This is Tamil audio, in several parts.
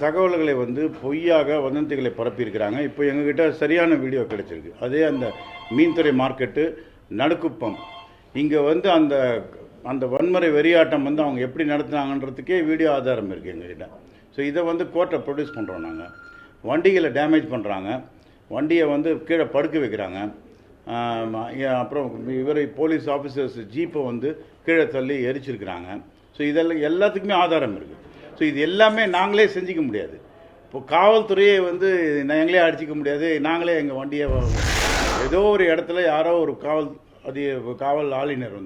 தகவல்களை பொய்யாக வதந்திகளை பரப்பியிருக்கிறாங்க. இப்போ எங்ககிட்ட சரியான வீடியோ கிடைச்சிருக்கு. அதே அந்த மீன்துறை மார்க்கெட்டு நடுக்குப்பம் இங்கே அந்த அந்த வன்முறை வெறியாட்டம் அவங்க எப்படி நடத்துனாங்கன்றதுக்கே வீடியோ ஆதாரம் இருக்குது எங்ககிட்ட. ஸோ இதை கோர்ட்டை ப்ரொடியூஸ் பண்ணுறோம். நாங்கள் வண்டிகளை டேமேஜ் பண்ணுறாங்க, வண்டியை கீழே படுக்க வைக்கிறாங்க. அப்புறம் இவரை போலீஸ் ஆஃபீஸர்ஸ் ஜீப்பை கீழே தள்ளி எரிச்சிருக்கிறாங்க. ஸோ இதெல்லாம் எல்லாத்துக்குமே ஆதாரம் இருக்குது. ஸோ இது எல்லாமே நாங்களே செஞ்சிக்க முடியாது. இப்போ காவல்துறையை எங்களே அடிச்சிக்க முடியாது. நாங்களே எங்கள் வண்டியை ஏதோ ஒரு இடத்துல யாரோ ஒரு காவல் ஆளுநர்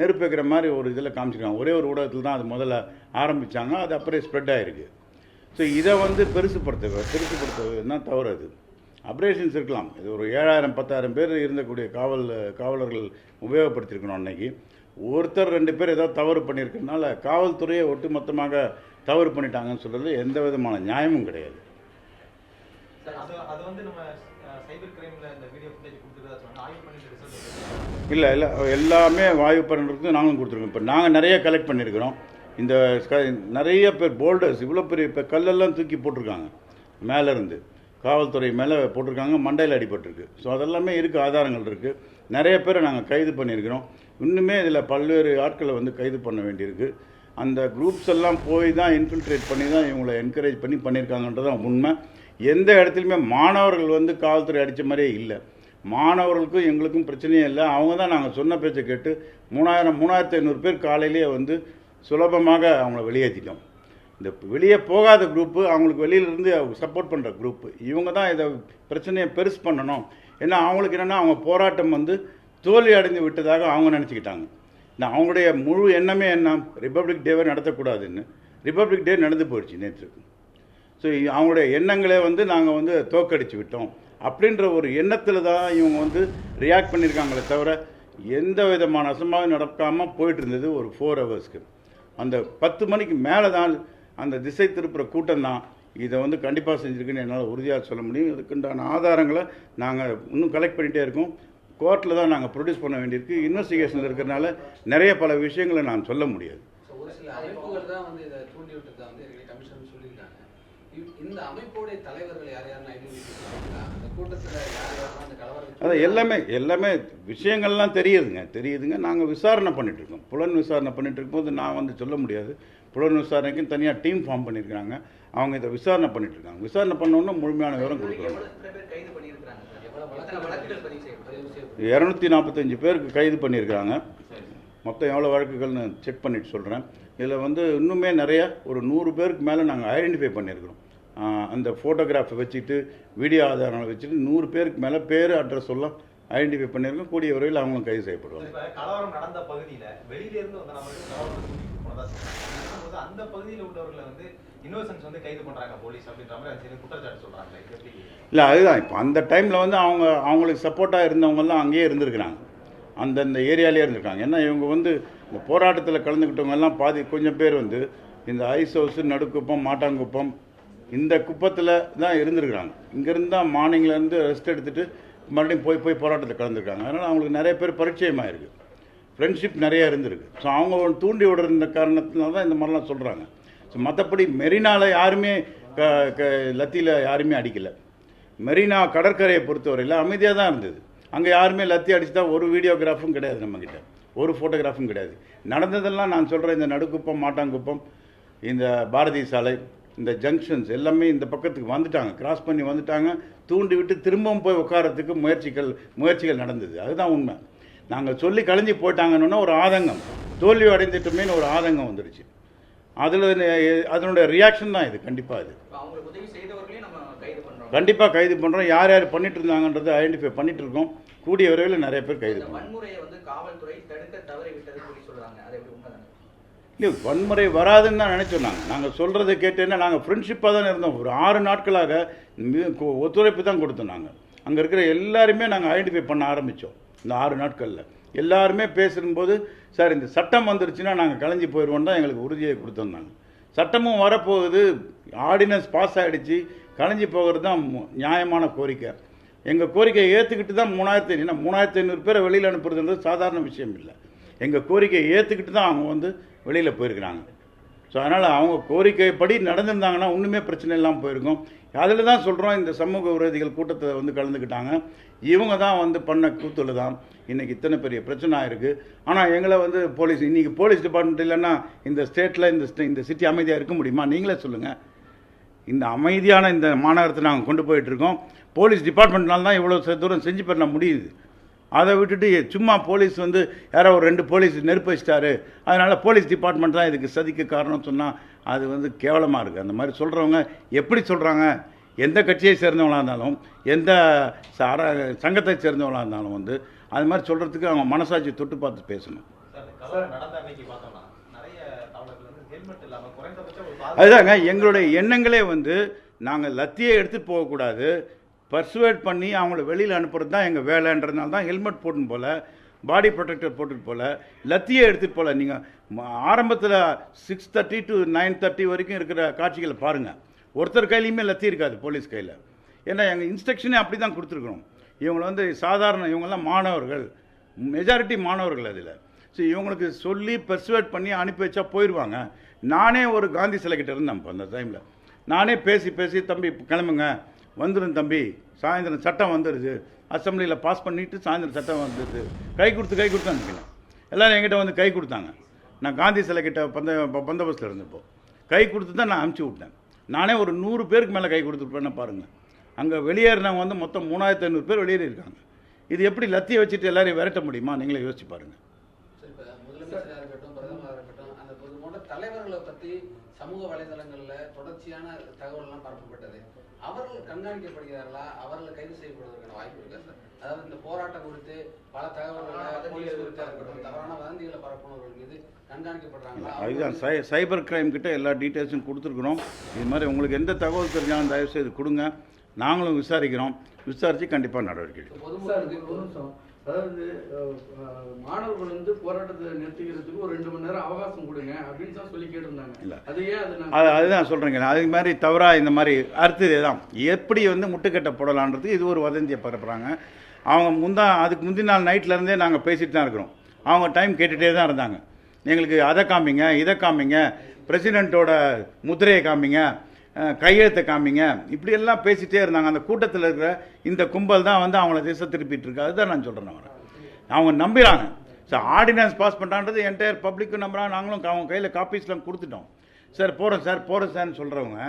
நெருப்பு வைக்கிற மாதிரி ஒரு இதில் காமிச்சிருக்காங்க. ஒரே ஒரு ஊடகத்தில் தான் அது முதல்ல ஆரம்பித்தாங்க. அது அப்புறம் ஸ்ப்ரெட் ஆகிருக்கு. ஸோ இதை பெருசுப்படுத்துவதுன்னா தவறு. அது அப்ரேஷன்ஸ் இருக்கலாம். இது ஒரு 7000-10,000 பேர் இருந்தக்கூடிய காவலர்கள் உபயோகப்படுத்தியிருக்கணும். அன்னைக்கு ஒருத்தர் 2 பேர் ஏதாவது தவறு பண்ணியிருக்கிறதுனால காவல்துறையை ஒட்டுமொத்தமாக தவறு பண்ணிட்டாங்கன்னு சொல்கிறது எந்த விதமான நியாயமும் கிடையாது. இல்லை எல்லாமே வாயு பண்ணுறதுக்கு நாங்களும் கொடுத்துருக்கோம். இப்போ நாங்கள் நிறைய கலெக்ட் பண்ணியிருக்கிறோம். இந்த நிறைய பேர் போல்டர்ஸ் இவ்வளோ பெரிய இப்போ கல்லெல்லாம் தூக்கி போட்டிருக்காங்க. மேலேருந்து காவல்துறை மேலே போட்டிருக்காங்க, மண்டையில் அடிபட்டிருக்கு. ஸோ அதெல்லாமே இருக்குது, ஆதாரங்கள் இருக்குது. நிறைய பேரை நாங்கள் கைது பண்ணியிருக்கிறோம். இன்னுமே இதில் பல்வேறு ஆட்களை கைது பண்ண வேண்டியிருக்கு. அந்த குரூப்ஸ் எல்லாம் போய் தான் இன்ஃபில்ட்ரேட் பண்ணி தான் இவங்களை என்கரேஜ் பண்ணியிருக்காங்கன்றதான் உண்மை. எந்த இடத்துலையுமே மாணவர்கள் காவல்துறை அடித்த மாதிரியே இல்லை. மாணவர்களுக்கும் எங்களுக்கும் பிரச்சனையே இல்லை. அவங்க தான் நாங்கள் சொன்ன பேச்சை கேட்டு 3500 பேர் காலையிலேயே சுலபமாக அவங்கள வெளியேற்றிட்டோம். இந்த வெளியே போகாத குரூப்பு, அவங்களுக்கு வெளியிலேருந்து சப்போர்ட் பண்ணுற குரூப்பு, இவங்க தான் இதை பிரச்சனையை பெருசு பண்ணணும். ஏன்னா அவங்களுக்கு என்னென்னா அவங்க போராட்டம் தோல்வி அடைந்து விட்டதாக அவங்க நினச்சிக்கிட்டாங்க. அவங்களுடைய முழு எண்ணமே என்ன, ரிப்பப்ளிக் டேவை நடத்தக்கூடாதுன்னு. ரிப்பப்ளிக் டே நடந்து போயிடுச்சு நேற்று. ஸோ அவங்களுடைய எண்ணங்களே நாங்கள் தோக்கடிச்சு விட்டோம் அப்படின்ற ஒரு எண்ணத்தில் தான் இவங்க ரியாக்ட் பண்ணியிருக்காங்களே தவிர எந்த விதமான அசம்பாவிதம் நடக்காமல் போயிட்டு இருந்தது. ஒரு 4 ஹவர்ஸ்க்கு அந்த 10 மணிக்கு மேலே தான் அந்த திசை திருப்புற கூட்டம் தான் இதை கண்டிப்பாக செஞ்சுருக்குன்னு என்னால் உறுதியாக சொல்ல முடியும். இதுக்குண்டான ஆதாரங்களை நாங்கள் இன்னும் கலெக்ட் பண்ணிகிட்டே இருக்கோம். கோர்ட்டில் தான் நாங்கள் ப்ரொடியூஸ் பண்ண வேண்டியிருக்கு. இன்வெஸ்டிகேஷனில் இருக்கிறதுனால நிறைய பல விஷயங்களை நான் சொல்ல முடியாது. ஒரு சில அமைப்புகள் தான் இதை தூண்டி விட்டதா கமிஷன் சொல்லியிருக்காங்க. இந்த அமைப்போடைய தலைவர்கள் யார் யாருன்னு ஐடென்டிஃபை அந்த கூட்டத்தில் அந்த கலவரம் அதை எல்லாமே விஷயங்கள்லாம் தெரியுதுங்க. நாங்கள் விசாரணை பண்ணிகிட்ருக்கோம். புலன் விசாரணை பண்ணிகிட்டு இருக்கும்போது நான் சொல்ல முடியாது. புலன் விசாரணைக்குன்னு தனியாக டீம் ஃபார்ம் பண்ணியிருக்காங்க. அவங்க இதை விசாரணை பண்ணிகிட்ருக்காங்க. விசாரணை பண்ணோன்னா முழுமையான விவரம் கொடுக்குறாங்க. 245 பேருக்கு கைது பண்ணியிருக்கிறாங்க. மொத்தம் எவ்வளோ வழக்குகள்னு செக் பண்ணிட்டு சொல்கிறேன். இதில் இன்னுமே நிறைய ஒரு 100 பேருக்கு மேலே நாங்கள் ஐடென்டிஃபை பண்ணியிருக்கிறோம். அந்த ஃபோட்டோகிராஃபை வச்சுட்டு வீடியோ ஆதாரங்களை வச்சுட்டு 100 பேருக்கு மேலே பேர் அட்ரஸ் எல்லாம் ஐடென்டிஃபை பண்ணியிருக்கோம். கூடிய விரைவில் அவங்களும் கைது செய்யப்படுவாங்க. கலவரம் நடந்த பகுதியில் வெளியிலிருந்து வந்த நபர்கள் அந்த பகுதியில் உள்ளவர்களை இன்னோசன்ஸ் கைது பண்ணுறாங்க போலீஸ் அப்படின்ற மாதிரி குற்றச்சாட்டு சொல்கிறாங்க. இல்லை அதுதான் இப்போ அந்த டைமில் அவங்களுக்கு சப்போர்ட்டாக இருந்தவங்கெல்லாம் அங்கேயே இருந்திருக்கிறாங்க. அந்தந்த ஏரியாலே இருந்திருக்காங்க. ஏன்னா இவங்க இந்த போராட்டத்தில் கலந்துக்கிட்டவங்கெல்லாம் கொஞ்சம் பேர் இந்த ஐஸ் ஹவுஸு, நடுக்குப்பம், மாட்டாங்குப்பம் இந்த குப்பத்தில் தான் இருந்திருக்கிறாங்க. இங்கேருந்து தான் மார்னிங்லேருந்து ரெஸ்ட் எடுத்துகிட்டு மறுபடியும் போய் போராட்டத்தில் கலந்துருக்காங்க. அதனால் அவங்களுக்கு நிறைய பேர் பரிச்சயமாக இருக்குது, ஃப்ரெண்ட்ஷிப் நிறையா இருந்திருக்கு. ஸோ அவங்க தூண்டி விடுற காரணத்தினால தான் இந்த மாதிரிலாம் சொல்கிறாங்க. ஸோ மற்றபடி மெரினாவில் யாருமே லத்தியில் யாருமே அடிக்கலை. மெரினா கடற்கரையை பொறுத்தவரையில் அமைதியாக தான் இருந்தது. அங்கே யாருமே லத்தி அடிச்சு தான் ஒரு வீடியோகிராஃபும் கிடையாது, நம்மக்கிட்ட ஒரு ஃபோட்டோகிராஃபும் கிடையாது. நடந்ததெல்லாம் நான் சொல்கிறேன். இந்த நடுக்குப்பம், மாட்டாங்குப்பம், இந்த பாரதி சாலை, இந்த ஜங்ஷன்ஸ் எல்லாமே இந்த பக்கத்துக்கு வந்துட்டாங்க, கிராஸ் பண்ணி வந்துட்டாங்க. தூண்டி விட்டு திரும்பவும் போய் உட்காரத்துக்கு முயற்சிகள் நடந்தது. அதுதான் உண்மை. நாங்கள் சொல்லி கலைஞ்சி போயிட்டாங்கன்னு ஒரு ஆதங்கம், தோல்வி அடைந்துட்டுமேனு ஒரு ஆதங்கம் வந்துடுச்சு. அதனுடைய ரியாக்ஷன் தான் இது. கண்டிப்பாக இது கண்டிப்பாக கைது பண்ணுறோம். யார் யார் பண்ணிட்டு இருந்தாங்கன்றதை ஐடென்டிஃபை பண்ணிட்டு இருக்கோம். கூடிய விரைவில் நிறைய பேர் கைது பண்ணுறோம். இல்லை வன்முறை வராதுன்னு தான் நினச்சோம். நாங்கள் சொல்கிறத கேட்டேன்னா நாங்கள் ஃப்ரெண்ட்ஷிப்பாக தானே இருந்தோம். ஒரு 6 நாட்களாக ஒத்துழைப்பு தான் கொடுத்தோம். நாங்கள் அங்கே இருக்கிற எல்லாருமே நாங்கள் ஐடென்டிஃபை பண்ண ஆரம்பித்தோம். இந்த 6 நாட்களில் எல்லாருமே பேசும்போது, சார் இந்த சட்டம் வந்துருச்சுன்னா நாங்கள் கலைஞ்சி போயிடுவோம் தான் எங்களுக்கு உறுதியை கொடுத்துருந்தாங்க. சட்டமும் வரப்போகுது, ஆர்டினன்ஸ் பாஸ் ஆகிடுச்சு, கலைஞ்சி போகிறது தான் நியாயமான கோரிக்கை. எங்கள் கோரிக்கையை ஏற்றுக்கிட்டு தான் 3500 பேரை வெளியில் அனுப்புறதுன்றது சாதாரண விஷயம் இல்லை. எங்கள் கோரிக்கையை ஏற்றுக்கிட்டு தான் அவங்க வெளியில் போயிருக்கிறாங்க. ஸோ அதனால் அவங்க கோரிக்கைப்படி நடந்திருந்தாங்கன்னா ஒன்றுமே பிரச்சனை இல்லாமல் போயிருக்கும். அதில் தான் சொல்கிறோம், இந்த சமூக விரோதிகள் கூட்டத்தை வந்து கலந்துக்கிட்டாங்க. இவங்க தான் வந்து பண்ண கூத்துல தான் இன்றைக்கி இத்தனை பெரிய பிரச்சனை ஆயிருக்கு. ஆனால் எங்களை வந்து போலீஸ், இன்றைக்கி போலீஸ் டிபார்ட்மெண்ட் இல்லைன்னா இந்த ஸ்டேட்டில் இந்த சிட்டி அமைதியாக இருக்க முடியுமா? நீங்களே சொல்லுங்கள். இந்த அமைதியான இந்த மாநகரத்தை நாங்கள் கொண்டு போயிட்டுருக்கோம். போலீஸ் டிபார்ட்மெண்ட்னால தான் இவ்வளோ தூரம் செஞ்சு பண்ண முடியுது. அதை விட்டுட்டு சும்மா போலீஸ் வந்து யாரோ ஒரு 2 போலீஸ் நெருப்பு வச்சிட்டாரு, அதனால் போலீஸ் டிபார்ட்மெண்ட் தான் இதுக்கு சதிக்கு காரணம் சொன்னால் அது வந்து கேவலமாக இருக்குது. அந்த மாதிரி சொல்கிறவங்க எப்படி சொல்கிறாங்க? எந்த கட்சியை சேர்ந்தவங்களாக இருந்தாலும், எந்த சங்கத்தை சேர்ந்தவங்களாக இருந்தாலும் வந்து அது மாதிரி சொல்கிறதுக்கு அவங்க மனசாட்சி தொட்டு பார்த்து பேசணும். அதுதாங்க எங்களுடைய எண்ணங்களே வந்து நாங்கள் லத்தியை எடுத்துகிட்டு போகக்கூடாது, பர்சுவேட் பண்ணி அவங்கள வெளியில் அனுப்புறது தான் எங்கள் வேலைன்றதுனால தான் ஹெல்மெட் போட்டுன்னு போல, பாடி ப்ரொடெக்டர் போட்டுட்டு போல, லத்தியை எடுத்துகிட்டு போல. நீங்கள் ஆரம்பத்தில் 6:30 to 9:30 வரைக்கும் இருக்கிற காட்சிகளை பாருங்கள். ஒருத்தர் கையிலையுமே லத்தி இருக்காது போலீஸ் கையில். ஏன்னா எங்கள் இன்ஸ்ட்ரக்ஷனே அப்படி தான் கொடுத்துருக்குறோம். இவங்களை வந்து சாதாரண இவங்கெல்லாம் மாணவர்கள், மெஜாரிட்டி மாணவர்கள் அதில். ஸோ இவங்களுக்கு சொல்லி பர்சுவேட் பண்ணி அனுப்பி வச்சா போயிடுவாங்க. நானே ஒரு காந்தி சிலைக்கிட்ட இருந்தேன் இப்போ அந்த டைமில். நானே பேசி தம்பி கிளம்புங்க, வந்துடும் தம்பி, சாயந்தரம் சட்டம் வந்துடுது, அசம்பிளியில் பாஸ் பண்ணிவிட்டு சாயந்தரம் சட்டம் வந்துடுது, கை கொடுத்து அனுப்பினேன். எல்லோரும் என்கிட்ட வந்து கை கொடுத்தாங்க. நான் காந்தி சிலைக்கிட்ட பந்தோபஸ்தில் இருந்தப்போ கை கொடுத்து தான் நான் அனுப்பிச்சி விட்டேன். நானே ஒரு 100 பேருக்கு மேலே கை கொடுத்துருப்பேன்னு பாருங்கள். அங்கே வெளியேறினவங்க வந்து மொத்தம் 3500 பேர் வெளியேறி இருக்காங்க. இது எப்படி லத்தியை வச்சுட்டு எல்லாரையும் விரட்ட முடியுமா? நீங்களே யோசிச்சு பாருங்கள். முதலமைச்சராக இருக்கட்டும், பிரதமராக இருக்கட்டும், அந்த போன்ற தலைவர்களை பற்றி சமூக வலைதளங்களில் தொடர்ச்சியான தகவல்லாம் பரப்பப்பட்டது. அவர்கள் கண்காணிக்கப்படுகிறார்களா? அவர்கள் கைது செய்யப்படுவதற்கான வாய்ப்பு இருக்கா சார்? அதாவது இந்த போராட்டம் குறித்து பல தகவல்களை போலீஸ் குறித்தாக இருக்கட்டும், தவறான வதந்திகளை பரப்புனவர்கள் மீது கண்காணிக்கப்படுறாங்களா? அதுதான் சைபர் கிரைம் கிட்ட எல்லா டீட்டெயில்ஸும் கொடுத்துருக்குறோம். இது மாதிரி உங்களுக்கு எந்த தகவல் தெரிஞ்சாலும் தயவுசெய்து கொடுங்க, நாங்களும் விசாரிக்கிறோம். விசாரித்து கண்டிப்பாக நடவடிக்கை எடுக்கும். அதாவது மாணவர்கள் வந்து போராட்டத்தை நிறுத்திக்கிறதுக்கு ஒரு 2 மணி நேரம் அவகாசம் கொடுங்க அப்படின்னு தான் சொல்லி கேட்டிருந்தாங்க. இல்லை அதுதான் சொல்கிறேங்க. அது மாதிரி தவறாக இந்த மாதிரி அடுத்தது தான் எப்படி வந்து முட்டுக்கட்டை போடலான்றது இது ஒரு வதந்தியை பரப்புகிறாங்க. அவங்க அதுக்கு முந்தின நாள் நைட்லேருந்தே நாங்கள் பேசிட்டு தான் இருக்கிறோம். அவங்க டைம் கேட்டுகிட்டே தான் இருந்தாங்க. எங்களுக்கு அதை காமிங்க, இதை காமிங்க, பிரசிடெண்ட்டோட முத்திரையை காமிங்க, கையெழுத்தை காமிங்க, இப்படியெல்லாம் பேசிகிட்டே இருந்தாங்க. அந்த கூட்டத்தில் இருக்கிற இந்த கும்பல் தான் வந்து அவங்கள திசை திருப்பிட்டு இருக்கு. அதுதான் நான் சொல்கிறேன். அவங்க நம்புகிறாங்க. ஸோ ஆர்டினன்ஸ் பாஸ் பண்ணுறான்றது என்டையர் பப்ளிக்கும் நம்புகிறாங்க. நாங்களும் அவங்க கையில் காப்பீஸ்லாம் கொடுத்துட்டோம். சார் போகிறோம் சார்னு சொல்கிறவங்க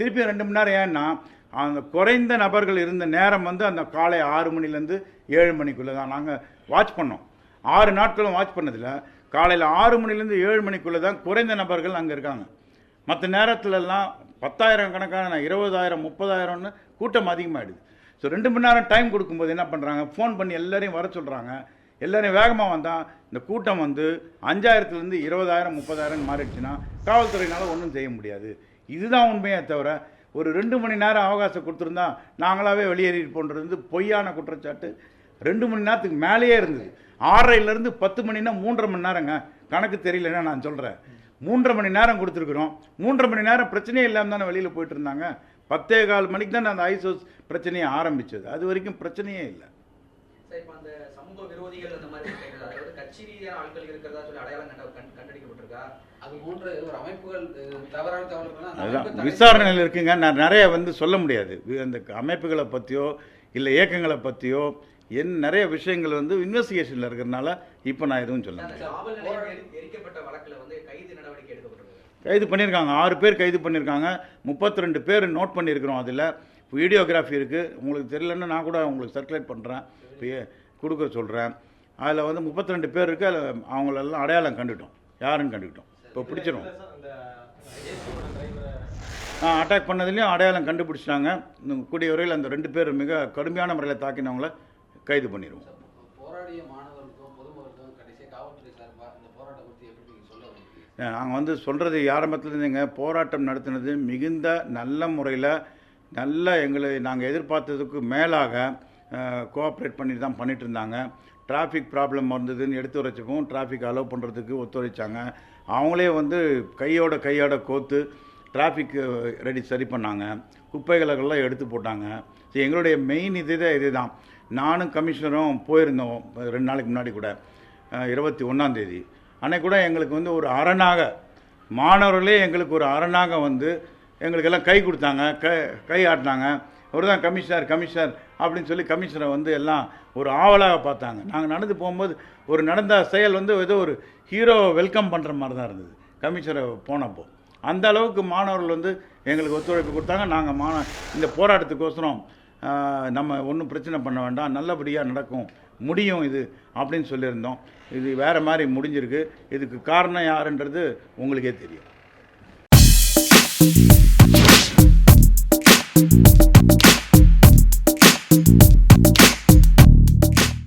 திருப்பி 2 மணி நேரம். ஏன்னா அந்த குறைந்த நபர்கள் இருந்த நேரம் வந்து அந்த காலை 6 மணிலேருந்து 7 மணிக்குள்ளே தான் நாங்கள் வாட்ச் பண்ணோம். 6 நாட்களும் வாட்ச் பண்ணதில் காலையில் 6 மணிலேருந்து 7 மணிக்குள்ளே தான் குறைந்த நபர்கள் அங்கே இருக்காங்க. மற்ற நேரத்துலலாம் 10,000 கணக்கான 20,000 30,000ன்னு கூட்டம் அதிகமாகிடுது. ஸோ 2 மணி நேரம் டைம் கொடுக்கும்போது என்ன பண்ணுறாங்க, ஃபோன் பண்ணி எல்லாரையும் வர சொல்கிறாங்க. எல்லாரையும் வேகமாக வந்தால் இந்த கூட்டம் வந்து 5,000லேருந்து 20,000 30,000 மாறிடுச்சுன்னா காவல்துறையினால் ஒன்றும் செய்ய முடியாது. இதுதான் உண்மையே தவிர ஒரு 2 மணி நேரம் அவகாசம் கொடுத்துருந்தா நாங்களாகவே வெளியேறிட்டு போன்றது பொய்யான குற்றச்சாட்டு. 2 மணி நேரத்துக்கு மேலேயே இருந்தது. 6:30லேருந்து 10 மணின்னா 3.5 மணி நேரங்க. கணக்கு தெரியலன்னா நான் சொல்கிறேன். 3.5 மணி நேரம் கொடுத்துருக்குறோம். 3.5 மணி நேரம் பிரச்சனையே இல்லாமல் தானே வெளியில் போயிட்டு இருந்தாங்க. 10:15 மணிக்கு தான் அந்த ஐசோஸ் பிரச்சனையை ஆரம்பித்தது. அது வரைக்கும் பிரச்சனையே இல்லை. இப்போ அந்த சமூக விரோதிகள் அந்த மாதிரி அதாவது கட்சி ரீதியான ஆட்கள் இருக்கிறதா சொல்லி அடையாளம் கண்டுபிடிக்கப்பட்டிருக்கா? அது போன்ற ஒரு அமைப்புகள் தவறான தகவல்கள் விசாரணையில் இருக்குங்க. நான் நிறைய வந்து சொல்ல முடியாது. அந்த அமைப்புகளை பற்றியோ இல்லை இயக்கங்களை பற்றியோ நிறைய விஷயங்கள் வந்து இன்வெஸ்டிகேஷனில் இருக்கிறதுனால இப்போ நான் எதுவும் சொல்ல முடியாது. எரிக்கப்பட்ட வழக்கில் வந்து கைது நடவடிக்கை எடுக்கப்பட்டிருக்கு. கைது பண்ணியிருக்காங்க. 6 பேர் கைது பண்ணியிருக்காங்க. 32 பேர் நோட் பண்ணியிருக்கிறோம். அதில் வீடியோகிராஃபி இருக்குது. உங்களுக்கு தெரியலன்னா நான் கூட உங்களுக்கு சர்க்குலேட் பண்ணுறேன், கொடுக்க சொல்கிறேன். அதில் வந்து 32 பேர் இருக்குது. அதில் அவங்களெல்லாம் அடையாளம் கண்டுட்டோம். யாருன்னு கண்டுக்கிட்டோம். இப்போ பிடிச்சிடும். அட்டாக் பண்ணதுலேயும் அடையாளம் கண்டுபிடிச்சிட்டாங்க. கூடிய வரையில் அந்த 2 பேர் மிக கடுமையான முறையில் தாக்கினவங்கள கைது பண்ணிடுவோம். நாங்கள் வந்து சொல்கிறது ஆரம்பத்துலேருந்துங்க, போராட்டம் நடத்தினது மிகுந்த நல்ல முறையில் நாங்கள் எதிர்பார்த்ததுக்கு மேலாக கோஆப்ரேட் பண்ணிட்டு தான் பண்ணிட்டு இருந்தாங்க. டிராஃபிக் ப்ராப்ளம் வந்ததுன்னு எடுத்து வரைச்சப்பவும் டிராஃபிக் அலோவ் பண்ணுறதுக்கு ஒத்துழைச்சாங்க. அவங்களே வந்து கையோட கோத்து டிராஃபிக் சரி பண்ணாங்க. குப்பைகளெல்லாம் எடுத்து போட்டாங்க. ஸோ எங்களுடைய மெயின் இது தான். நானும் கமிஷனரும் போயிருந்தோம் 2 நாளைக்கு முன்னாடி கூட, 21ஆம் தேதி. அன்னைக்கு கூட எங்களுக்கு வந்து ஒரு அரணாக மாணவர்களே எங்களுக்கு ஒரு அரணாக வந்து எங்களுக்கெல்லாம் கை கொடுத்தாங்க, கை ஆட்டினாங்க. அவர் தான் கமிஷனர் அப்படின்னு சொல்லி கமிஷனரை வந்து எல்லாம் ஒரு ஆவலாக பார்த்தாங்க. நாங்கள் நடந்து போகும்போது ஒரு நடந்த செயல் வந்து ஏதோ ஒரு ஹீரோ வெல்கம் பண்ணுற மாதிரி தான் இருந்தது கமிஷனரை போனப்போ. அந்த அளவுக்கு மாணவர்கள் வந்து எங்களுக்கு ஒத்துழைப்பு கொடுத்தாங்க. நாங்கள் இந்த போராட்டத்துக்கோசரம் நம்ம ஒன்றும் பிரச்சனை பண்ண வேண்டாம், நல்லபடியாக நடக்கும், முடியும் இது அப்படின்னு சொல்லியிருந்தோம். இது வேறு மாதிரி முடிஞ்சிருக்கு. இதுக்கு காரணம் யாருன்றது உங்களுக்கே தெரியும்.